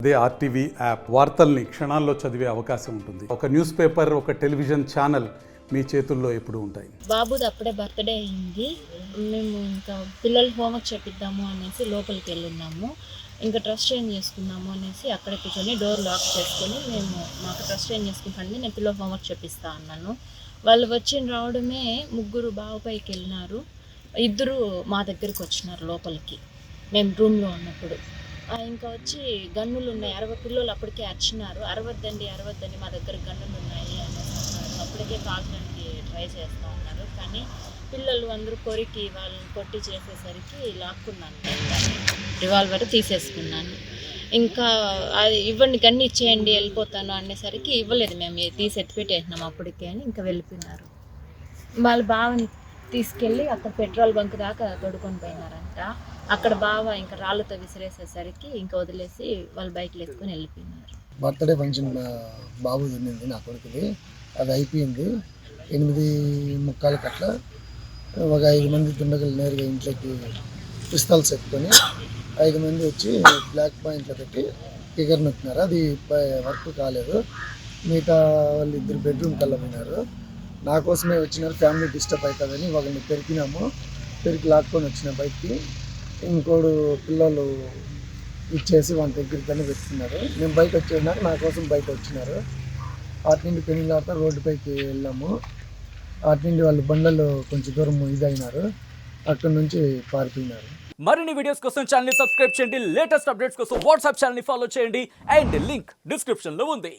అదే RTV app వార్తల్ని క్షణాల్లో చదివే అవకాశం ఉంటుంది. ఒక న్యూస్ పేపర్, ఒక టెలివిజన్ ఛానల్ మీ చేతుల్లో ఎప్పుడు ఉంటాయి. బాబుది అప్పుడే బర్త్డే అయింది. మేము ఇంకా పిల్లలు హోంవర్క్ చేపిద్దాము అనేసి లోపలికి వెళ్ళున్నాము. ఇంకా డ్రెస్ చేంజ్ చేసుకుందాము అనేసి అక్కడ కూర్చొని డోర్ లాక్ చేసుకొని మాకు డ్రెస్ చేంజ్ చేసుకుంటాండి, నేను పిల్లలు హోంవర్క్ చేపిస్తా అన్నాను. వాళ్ళు రావడమే ముగ్గురు బావపైకి వెళ్ళినారు, ఇద్దరు మా దగ్గరికి వచ్చినారు లోపలికి మేము రూమ్లో ఉన్నప్పుడు. ఇంకా వచ్చి గన్నులు ఉన్నాయి, 60 పిల్లలు అప్పటికే అరిచినారు, అరవద్దండి మా దగ్గర గన్నులు ఉన్నాయి అనేసి అన్నారు. అప్పటికే కాల్చడానికి ట్రై చేస్తూ ఉన్నారు, కానీ పిల్లలు అందరూ కొరికి వాళ్ళని కొట్టి చేసేసరికి లాక్కున్నాను, రివాల్వర్ తీసేసుకున్నాను. ఇంకా అది ఇవ్వండి, గన్ను ఇచ్చేయండి వెళ్ళిపోతాను అనేసరికి ఇవ్వలేదు, మేము తీసి ఎత్తిపెట్టేసినాము అప్పటికే అని ఇంకా వెళ్ళిపోయినారు. వాళ్ళ బావని తీసుకెళ్ళి అక్కడ పెట్రోల్ బంక్ దాకా తొడుకొని పోయినారంట. అక్కడ బావ ఇంకా రాళ్ళతో విసిరేసేసరికి ఇంకా వదిలేసి వాళ్ళు బైక్లు ఎత్తుకొని వెళ్ళిపోయినారు. బర్త్డే ఫంక్షన్ బాబు ఉన్నింది నా కొడుకుది, అది అయిపోయింది. 8:45 అట్లా ఒక 5 మంది దుండగులు నేరుగా ఇంట్లోకి పిస్తల్స్ ఎత్తుకొని 5 మంది వచ్చి బ్లాక్ పాయింట్లో పెట్టి ఫిగర్ నొక్కినారు. అది వర్క్ కాలేదు. మిగతా వాళ్ళు 2 బెడ్రూమ్ కల్లా పోయినారు. నా కోసమే వచ్చినారు, ఫ్యామిలీ డిస్టర్బ్ అవుతుందని ఒకరిని పెరికి లాక్కొని వచ్చిన బయటికి. ఇంకోడు పిల్లలు ఇచ్చేసి వాళ్ళ దగ్గరికి పెట్టుకున్నారు. మేము బయట వచ్చేసినాక నా కోసం బయట వచ్చినారు. అటు నుండి పెళ్ళిళ్ళ రోడ్డుపైకి వెళ్ళాము. అటు నుండి వాళ్ళు బండలు కొంచెం దూరం ఇదైనారు, అక్కడి నుంచి పారిపోయినారు. మరిన్ని వీడియోస్ కోసం ఛానల్ ని సబ్స్క్రైబ్ చేయండి, లేటెస్ట్ అప్డేట్స్ కోసం వాట్సాప్ ఛానల్ ని ఫాలో చేయండి, అండ్ లింక్ డిస్క్రిప్షన్ లో ఉంది.